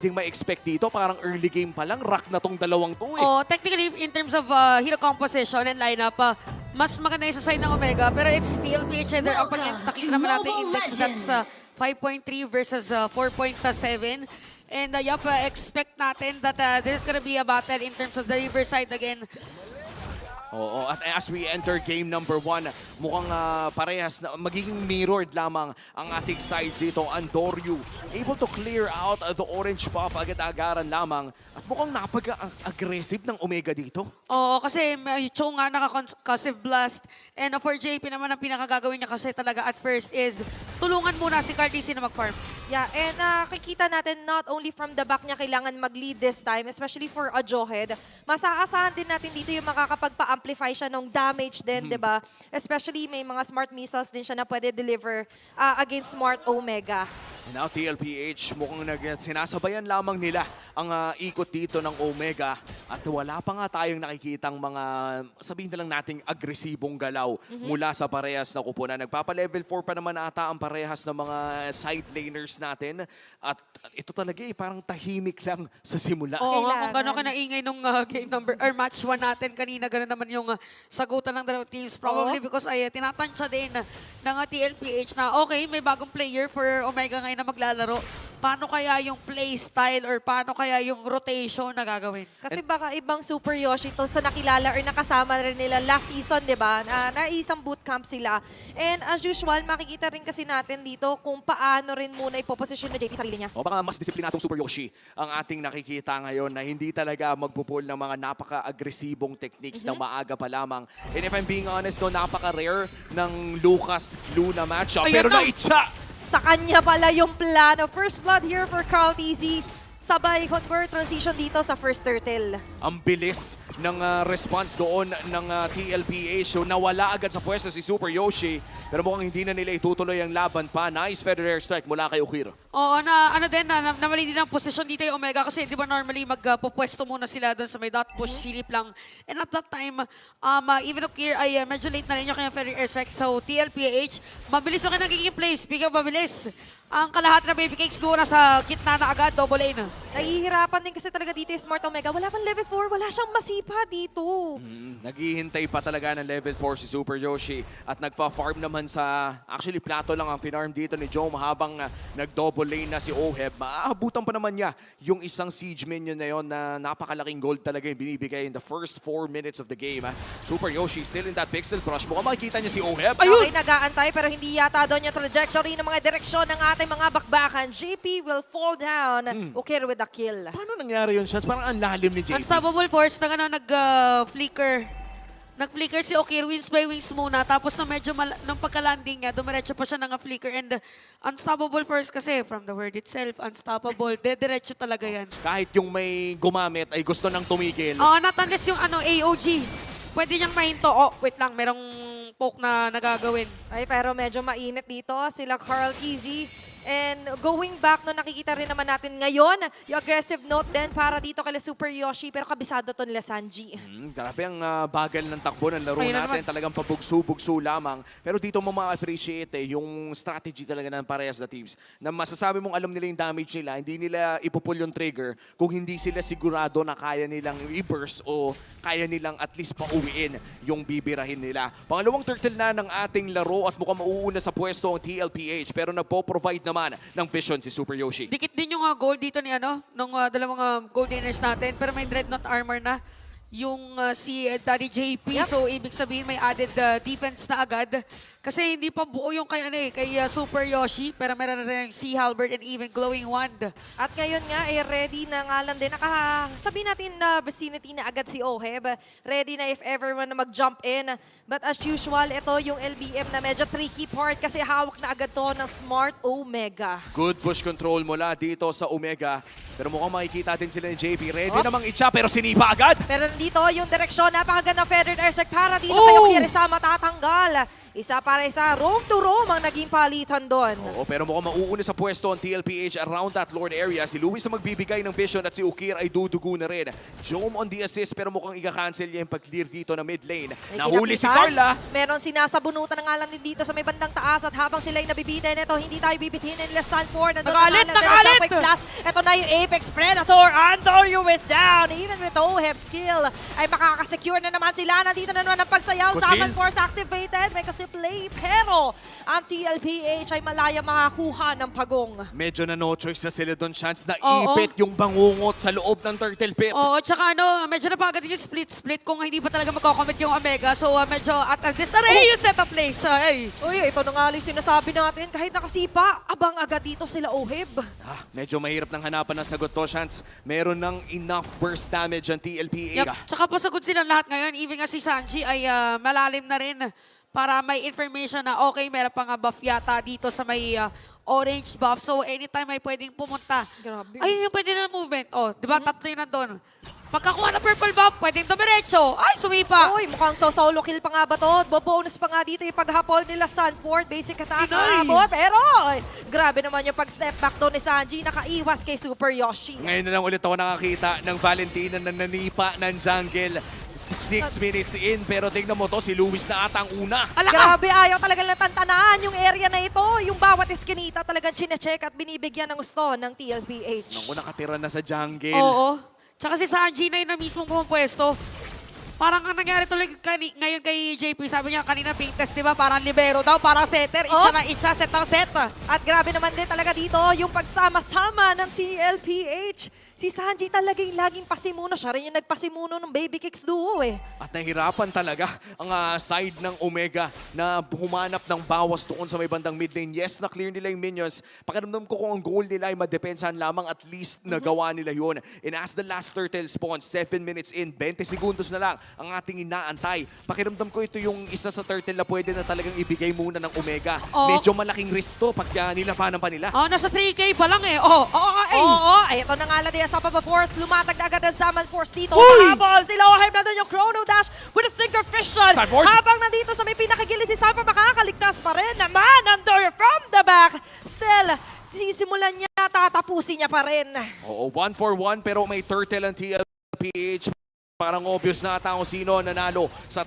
Hindi ma-expect dito, parang early game pa lang, rock na tong dalawang to eh. Oh, technically, in terms of hero composition and lineup, mas maganda yung sa side ng Omega. Pero it's still PH and they're up against. Nakita naman natin yung index that's 5.3 versus 4.7. And yup, expect natin that this is gonna be a battle in terms of the Riverside again. Oo, at as we enter game number 1, mukhang parehas na magiging mirrored lamang ang ating sides dito. Andoryu able to clear out the orange buff agad-agaran lamang at mukhang napag-aggressive ng Omega dito. Oo, kasi may Cho nga naka-concussive blast. And for JP naman, ang pinakagagawin niya kasi talaga at first is tulungan muna si Cardisi na mag-farm. Yeah, and nakikita natin not only from the back niya kailangan mag-lead this time, especially for a Jawhead. Masaasahan din natin dito yung makakapagpa-amplify siya ng damage din, di ba? Especially may mga smart missiles din siya na pwede deliver against smart Omega. And now TLPH mukhang sinasabayan lamang nila ang ikot dito ng Omega at wala pa nga tayong nakikitang mga, sabihin na lang nating agresibong galaw mula sa parehas na kupunan. Nagpapa-level 4 pa naman ata ang parehas ng mga side laners natin at ito talaga parang tahimik lang sa simula. Oo nga, kung Kailangan. gano'n ka naingay nung game number or match 1 natin kanina, gano'n naman yung sagutan ng dalawang teams. Probably because ay tinatansya din ng TLPH na okay, may bagong player for Omega ngayon na maglalaro. Paano kaya yung play style or paano kaya yung rotation na gagawin? Kasi baka ibang Super Yoshi to sa nakilala or nakasama rin nila last season, di ba? Na isang bootcamp sila. And as usual, makikita rin kasi natin dito kung paano rin muna ipoposisyon na JP sarili niya. O baka mas disiplinadong Super Yoshi ang ating nakikita ngayon na hindi talaga magpupul ng mga napaka-agresibong techniques ng maaga pa lamang. And if I'm being honest, no, napaka-rare ng Lucas Luna matchup. Ayan Pero na. naitsa! Sa kanya pala yung plano. First blood here for Carl TZ. Sabay convert transition dito sa first turtle. Ang bilis ng response doon ng TLPH. So nawala agad sa pwesto si Super Yoshi. Pero mukhang hindi na nila itutuloy ang laban pa. Nice feather air strike mula kay Ukir. Oo, namali din ang posisyon dito yung Omega kasi di ba normally magpupwesto muna sila doon sa may dot push, silip lang. And at that time, even Ukir ay medyo late na rin yung kanyang feather air strike. So TLPH, mabilis yung kanyang nagiging play. Speaking of mabilis, ang kalahati ng Baby Cakes doon na sa gitna na agad, double lane. Nahihirapan din kasi talaga dito yung Smart Omega. Wala pang level 4, wala siyang masipa dito. Naghihintay pa talaga ng level 4 si Super Yoshi. At nagpa-farm naman sa, actually plato lang ang pinarm dito ni Jom habang nag-double lane na si Oheb. Maaabutan pa naman niya yung isang siege minion na yon na napakalaking gold talaga yung binibigay in the first 4 minutes of the game. Super Yoshi still in that pixel crush. Mukhang makikita niya si Oheb. Okay, nag-aantay pero hindi yata doon yung trajectory ng mga direksyon ng ating mga bakbakan. JP will fall down. Ukir with a kill. Paano nangyari yun, Shans? Parang ang lalim ni JP. Unstoppable Force na nag-flicker. Nag-flicker si Okir, wings by wings muna. Tapos na medyo nung pagka-landing niya, dumiretso pa siya ng flicker. And Unstoppable Force kasi, from the word itself, unstoppable, diretso talaga yan. Kahit yung may gumamit ay gusto nang tumigil. Oo, not unless yung AOG. Pwede niyang mahinto. Oh, wait lang, merong poke na nagagawin. Ay, pero medyo mainit dito sila Carl TZ. And going back, no, nakikita rin naman natin ngayon yung aggressive note din para dito kay Super Yoshi. Pero kabisado to nila Sanji. Grabe ang bagal ng takbo ng laro Ayun na natin. naman. Talagang pabugso-bugso lamang. Pero dito mo ma-appreciate yung strategy talaga ng parehas na teams. Na masasabi mong alam nila yung damage nila, hindi nila ipupul yung trigger kung hindi sila sigurado na kaya nilang i-burst o kaya nilang at least pauwiin yung bibirahin nila. Pangalawang turtle na ng ating laro at mukhang mauuna sa pwesto ang TLPH pero nagpo-provide naman ng vision si Super Yoshi. Dikit din yung gold dito ni nung dalawang gold winners natin. Pero may Dreadnought armor na yung si Daddy JP. Yep. So, ibig sabihin may added defense na agad. Kasi hindi pa buo yung kay Super Yoshi. Pero meron na rin Sea Halberd and even Glowing Wand. At ngayon nga, ready na nga lang din. Sabihin natin na vicinity na agad si Oheb. Ready na if ever man na mag-jump in. But as usual, ito yung LBM na medyo tricky part kasi hawak na agad to ng Smart Omega. Good push control mula dito sa Omega. Pero mukhang makikita din sila ni JP. Ready namang itcha pero sinipa agad. Pero dito yung direksyon. Napakaganda Feathered Airstrike para dito Oh! kayo Kirisama tatanggal. Isa para isa, roam to roam ang naging palitan doon. Oo, pero mukhang mauuna sa pwesto ang TLPH around that Lord area. Si Luis ang magbibigay ng vision at si Ukir ay dudugo na rin. Jom on the assist pero mukhang i-cancel niya yung pag-clear dito na mid lane. May Nahuli si kinapitan. Carla. Meron sinasabunutan ng alam din dito sa may bandang taas at habang sila'y nabibitin, ito hindi tayo bibitinin nila Sanford. Nagalit, nagalit! Ito na yung Apex Predator. Andorio is down. Even with Oheb skill ay makakasecure na naman sila. Nandito na naman ang pagsayaw. Kusil. Summon Force activated. May kasi play. Pero ang TLPH ay malaya makakuha ng pagong. Medyo na no choice na sila doon. Chance na Oo. ipit yung bangungot sa loob ng turtle pit. Oo, tsaka medyo napagod yung split-split kung hindi pa talaga magko-commit yung Omega. So medyo at disarray yung setup plays. Uy, ito na nga lang yung sinasabi natin. Kahit nakasipa, abang agad dito sila Oheb. Medyo mahirap ng hanapan ng sagot to. Chance, meron ng enough burst damage ang TLPH. Yep. Tsaka pasagod silang lahat ngayon. Even nga si Sanji ay malalim na rin para may information na okay, meron pang buff yata dito sa may orange buff. So anytime may pwedeng pumunta. Grabe. Ayun yung pwede na movement. Oh, di ba? Tatlo yun nandun. Pagkakuha ng purple buff, pwedeng dumiretso. Ay, sumipa. Uy, mukhang solo kill pa nga ba to? Bonus pa nga dito yung paghapol nila Sanford. Basic attack Inay. abot. Pero, grabe naman yung pag-step back doon ni Sanji. Nakaiwas kay Super Yoshi. Ngayon na lang ulit ako nakakita ng Valentina na nanipa ng jungle. 6 minutes in, pero tingnan mo to, si Luis na ata ang una. Alaka! Grabe, ayaw talagang natantanaan yung area na ito. Yung bawat iskinita talagang chinecheck at binibigyan ng gusto ng TLPH. Naku, nakatira na sa jungle. Oo. Tsaka si Sanji na yun na mismong pumapwesto. Parang ang nangyari tuloy ngayon kay JP, sabi niya kanina pink test, di ba? Parang libero daw, parang setter. Itcha na itcha, set ng set. At grabe naman din talaga dito yung pagsama-sama ng TLPH. Si Sanji talaga yung laging pasimuno. Siya rin yung nagpasimuno ng Baby Kicks duo eh. At nahirapan talaga ang side ng Omega na humanap ng bawas doon sa may bandang mid lane. Yes, na-clear nila yung minions. Pakiramdam ko kung ang goal nila ay madepensahan lamang, at least nagawa nila yun. And as the last turtle spawns, 7 minutes in, 20 segundos na lang ang ating inaantay. Pakiramdam ko ito yung isa sa turtle na pwede na talagang ibigay muna ng Omega. Oo. Medyo malaking risk to pag nilapanan pa nila. Oh, nasa 3K pa lang eh. Oo, ay. Oo, ay ito na nga lang din sa Papa Force. Lumatag na agad ang Saman Force dito. Uy! Habol sila Oheb na doon yung Chrono Dash with a Sinker Fission. Sanford! Habang nandito sa may pinakagili si Sanford, makakaligtas pa rin naman. Andor from the back. Still, sisimulan niya, tatapusin niya pa rin. Oo, 1-for-1 pero may turtle ang TLPH. Parang obvious na ata kung sino ang nanalo sa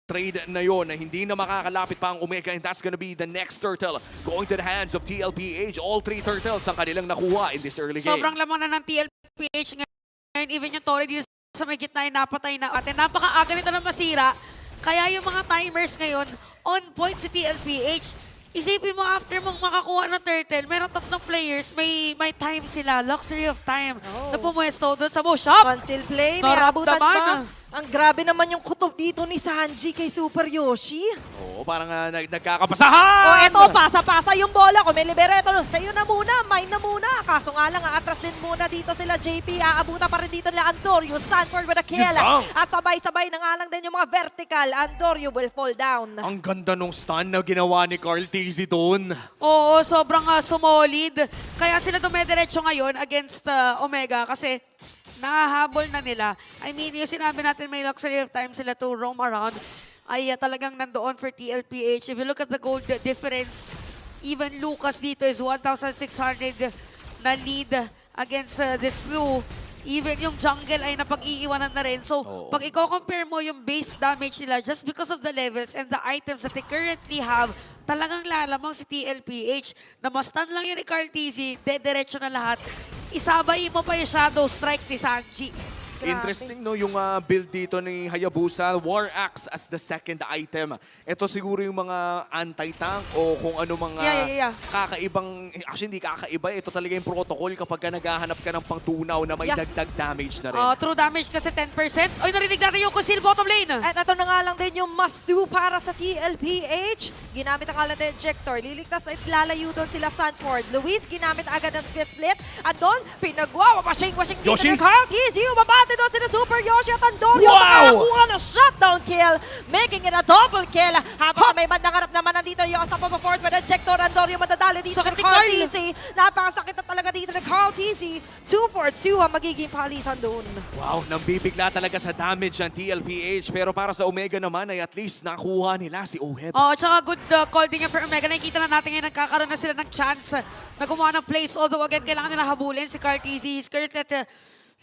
trade na yon, na hindi na makakalapit pa ang Omega, and that's gonna be the next turtle going to the hands of TLPH. All 3 turtles ang kanilang nakuha in this early game. Sobrang laman na ng TLPH ngayon. Even yung Torre dito sa may gitna ay napatay na. At napakaaga nito na masira. Kaya yung mga timers ngayon, on point si TLPH. Isipin mo, after mong makakuha ng turtle, meron tatlong players, may time sila, luxury of time, na pumwesto doon sa bush shop. Conceal play, may abutan Naramdaman. pa. Ang grabe naman yung kutob dito ni Sanji kay Super Yoshi. Oo, parang nagkakapasahan! O eto, pasa-pasa yung bola. Kung may libereto, sa'yo na muna, mine na muna. Kaso nga lang, atras din muna dito sila JP. Aabutan pa rin dito nila Andorio. Sanford with a kill. Yun lang. At sabay-sabay na nga lang din yung mga vertical. Andorio will fall down. Ang ganda nung stun na ginawa ni Carl Tizzy doon. Oo, sobrang sumolid. Kaya sila dumediretso ngayon against Omega kasi nahahabol na nila. I mean, yung sinabi natin may luxury of time sila to roam around, ay talagang nandoon for TLPH. If you look at the gold difference, even Lucas dito is 1,600 na lead against this blue. Even yung jungle ay napag-iiwanan na rin. So, Oo. pag i-compare mo yung base damage nila just because of the levels and the items that they currently have, talagang lalamang si TLPH na mas-stun lang yun ni Carl Tizzy, diretso na lahat. Isabay mo pa yung Shadow Strike ni Sanji. Grabe. Interesting no yung build dito ni Hayabusa, War Axe as the second item. Ito siguro yung mga anti-tank o kung ano mga Yeah. kakaibang, actually hindi kakaiba, ito talaga yung protocol kapag ka naghahanap ka ng pangtunaw na may Yeah. dagdag damage na rin. True damage kasi 10%. Oy, narinig natin yung Kusil bottom lane. At ito na nga lang din yung must-do para sa TLPH. Ginamit ang Alad Ejector. Liligtas at lalayo doon sila Sanford. Luis, ginamit agad ang split-split. At doon, pinagwawa, washing dito Yoshi? ni Carl Tizzy. Umaba natin doon sila Super Yoshi at Andorio. Wow! Nakakakuha ng shutdown kill, making it a double kill. Habang sa may bandang harap naman nandito yung Unstoppable Force with Ejector. Andorio madadali dito Sakit kay ni Carl Carl. Tizzy. Napakasakit na talaga dito ng Carl Tizzy. 2 for 2 ang magiging palitan doon. Wow, nambibigla talaga sa damage ng TLPH. Pero para sa Omega naman ay at least nakuha nila si Oheb. Oh, tsaka good call din yan for Omega. Nakikita na natin ngayon nagkakaroon na sila ng chance na gumawa ng plays. Although again, kailangan nila habulin si Carl Tizzy. He's currently at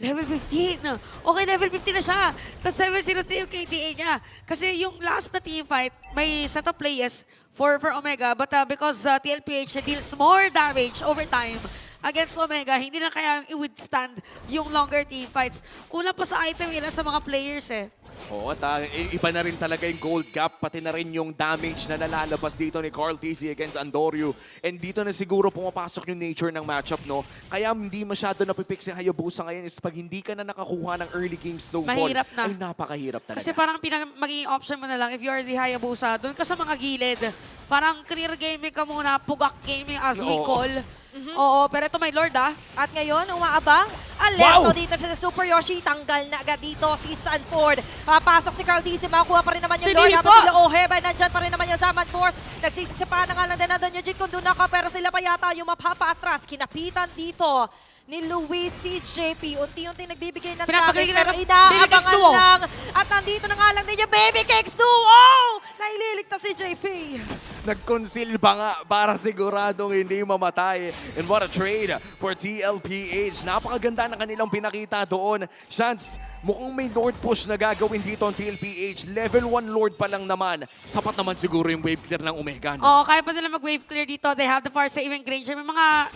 level 15. Okay, level 15 na siya. Tapos 703 yung KDA niya. Kasi yung last na team fight, may set of plays for Omega. But because TLPH deals more damage over time against Omega, hindi na kaya i-withstand yung longer team fights. Kulang pa sa item ilan sa mga players eh. Oo, at iba na rin talaga yung gold gap, pati na rin yung damage na nalalabas dito ni Carl Tizzy against Andorio. And dito na siguro pumapasok yung nature ng matchup, no? Kaya hindi masyado napipick si Hayabusa ngayon is pag hindi ka na nakakuha ng early game snowball, Mahirap na. ay napakahirap talaga. Kasi parang magiging option mo na lang if you are the Hayabusa, doon ka sa mga gilid. Parang clear gaming ka muna, pugak gaming as we Oo. call. Oo, pero ito may Lord ah. At ngayon, umaabang. Alerto Wow! dito siya sa Super Yoshi. Tanggal na agad dito si Sanford. Papasok si Carl Tizzy. Makakuha pa rin naman yung Lord. Sinipa! Habang sila Oheb ay nandyan pa rin naman yung Zaman Force. Nagsisisipa na nga lang din na doon yung Jit kung doon ako. Pero sila pa yata yung mapapaatras. Kinapitan dito ni Luis si JP. Unti-unti nagbibigay ng Pinapagaling damage pero na- Baby Cakes inaabangan Duo. lang. At nandito na nga lang din yung Baby Cakes Duo! Naililigtas si JP. Nag-conceal pa nga para siguradong hindi mamatay. And what a trade for TLPH. Napakaganda ng kanilang pinakita doon. Chance, mukhang may Lord push na gagawin dito ang TLPH. Level 1 Lord pa lang naman. Sapat naman siguro yung wave clear ng Omega. No? Oo, kaya pa nila mag-wave clear dito. They have the Farsa, even Granger.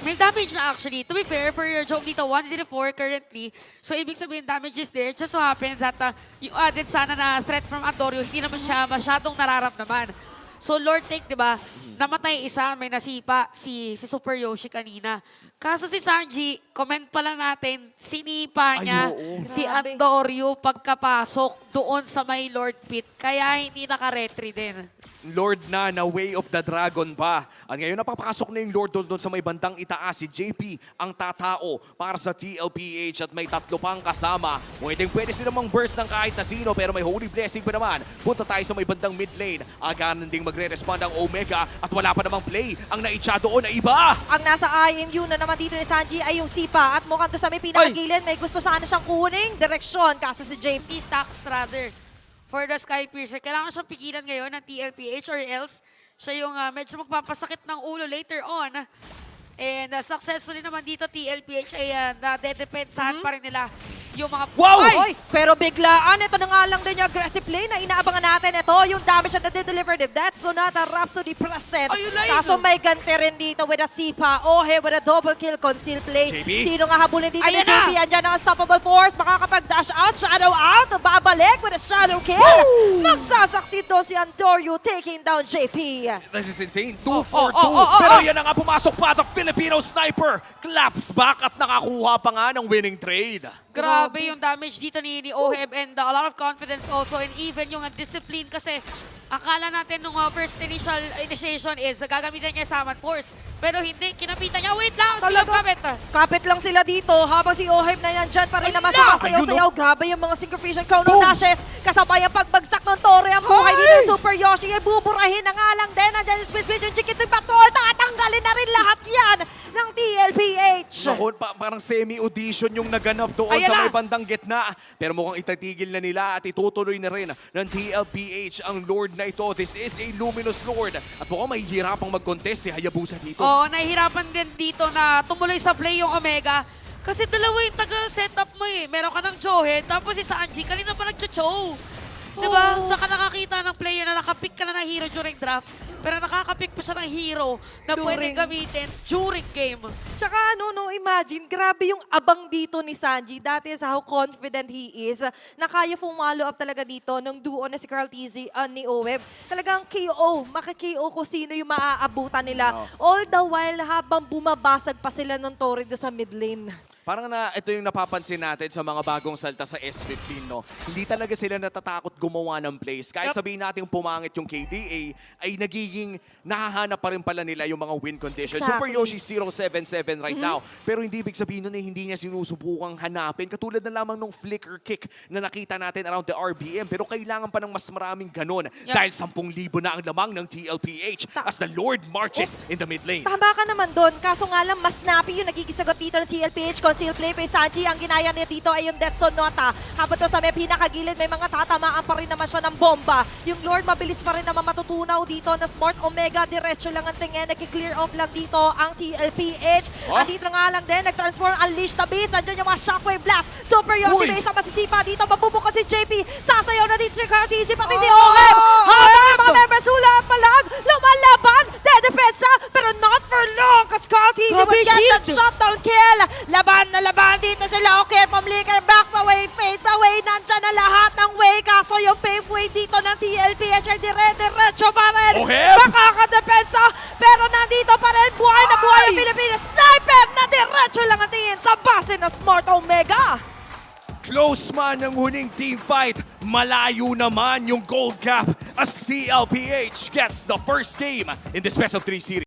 May damage na actually. To be fair, for your joke dito, 104 currently. So, ibig sabihin, damage is there. Just so happens that yung added sana na threat from Andorio, hindi naman siya masyadong nararamdaman. So, Lord Take, di ba? Namatay isa, may nasipa si Super Yoshi kanina. Kaso si Sanji, comment pala natin, sinipa Ay, niya oo. si Grabe. Andorio pagkapasok doon sa may Lord Pit. Kaya hindi naka-retry din. Lord na Way of the Dragon pa. At ngayon napapasok na yung Lord doon sa may bandang itaas. Si JP ang tatao para sa TLPH at may tatlo pang kasama. Pwede sila mang burst ng kahit na sino pero may Holy Blessing pa naman. Punta tayo sa may bandang mid lane. Agaran ding magre-respond ang Omega at wala pa namang play. Ang naitsa doon na iba. Ang nasa IMU na naman dito ni Sanji ay yung Sipa. At mukhang doon sa may pinakagilid, may gusto sana siyang kuning direksyon. Kaso si JP. Stacks rather for the Sky Piercer. Kailangan siyang pigilan ngayon ng TLPH or else siya yung medyo magpapasakit ng ulo later on. And successfully naman dito TLPH ay nadedepensahan pa rin nila yung mga... Wow! Oy, pero biglaan, ito na nga lang din yung aggressive play na inaabangan natin. Ito, yung damage na nade-deliver ni Death Sonata, Rhapsody present. Ay, yun lang. Kaso may ganti rin dito with a Sipa. Ohe with a double kill, conceal play. JP? Sino nga habulin dito ni Ayan JP? na! Andyan ang Unstoppable Force. Makakapag-dash out, shadow out. Babalik with a shadow kill. Magsasucceed doon si Andorio taking down JP. This is insane. 2 for 2. oh. Pero yan na nga pumasok pa. The Filipino Sniper claps back at nakakuha pa nga ng winning trade. Grabe yung damage dito ni Oheb and a lot of confidence also and even yung discipline kasi akala natin nung first initiation is gagamitan niya Summon Force. Pero hindi, kinapitan niya. Wait lang, still Talaga? kapit. Kapit lang sila dito habang si Oheb na nandyan pa rin naman Ayun na! sumasayaw-sayaw. Ayun, Grabe yung mga Synchrofusion Chrono Boom! Dashes. Kasabay ang pagbagsak ng Torre. Ang buhay Ay! dito ng Super Yoshi ay buburahin na nga lang din. Nandyan yung Speed Vision Chicken Patrol. Tatanggalin na rin lahat yan ng TLPH. Naku, parang semi-audition yung naganap doon Ayan sa na! may bandang gitna. Pero mukhang itatigil na nila at itutuloy na rin ng TLPH ang Lord na ito. This is a Luminous Lord. At mukhang mahihirapang mag-contest si Hayabusa dito. Oo, nahihirapan din dito na tumuloy sa play yung Omega. Kasi dalawa yung taga-setup mo eh. Meron ka ng Johead, tapos si Sanji, kanina pa nag-chow. Diba? Saka nakakita ng player na nakapick ka na ng hero during draft, pero nakakapick pa siya ng hero na pwede During- gamitin during game. Tsaka imagine, grabe yung abang dito ni Sanji. That is how confident he is na kaya follow up talaga dito ng duo na si Carl Tizzy ni Oheb. Talagang KO, maki-KO ko sino yung maaabutan nila. No. All the while habang bumabasag pa sila ng Torre doon sa mid lane. Parang ito yung napapansin natin sa mga bagong salta sa S15, no? Hindi talaga sila natatakot gumawa ng plays. Kahit sabihin natin pumangit yung KDA, ay nagiging nahahanap pa rin pala nila yung mga win conditions. Super Exactly. Yoshi 077 right now. Pero hindi ibig sabihin nun hindi niya sinusubukang hanapin. Katulad na lamang nung flicker kick na nakita natin around the RBM. Pero kailangan pa ng mas maraming ganun. Dahil 10,000 na ang lamang ng TLPH as the Lord marches in the mid lane. Tama ka naman doon. Kaso nga lang, mas snappy yung nagigisagot dito ng TLPH. Conceal play kay Sanji. Ang ginaya niya dito ay yung Death Zone Nota. Habang to sa may pinakagilid, may mga tatamaan pa rin naman siya ng bomba. Yung Lord mabilis pa rin naman matutunaw dito na Smart Omega. Diretso lang ang tingin. Nag-clear off lang dito ang TLPH. Andito nga lang din. Nag-transform Unleash the Beast. Andyan yung mga Shockwave Blast. Super Yoshi may isang masisipa dito. Mabubukod si JP. Sasayaw na dito si Cartizzi. Pati si Oheb. Habang mga members hula ang palag. Lumalaban. Dedepensa. Pero not for long. Kasi Cartizzi Grabe, would get that shield. shutdown kill. Laban na laban dito sila. Okay, pamlikan back pa way, fade pa way. Nandyan na lahat ng way. Kaso yung pave way dito ng TLPH ay dire-diretso pa rin. Oheb! Makakadepensa. Pero nandito pa rin. Buhay na buhay ang Pilipinas. Sniper na diretso lang ang tingin sa base ng Smart Omega. Close man ang huling team fight. Malayo naman yung gold gap as TLPH gets the first game in this best of 3 series.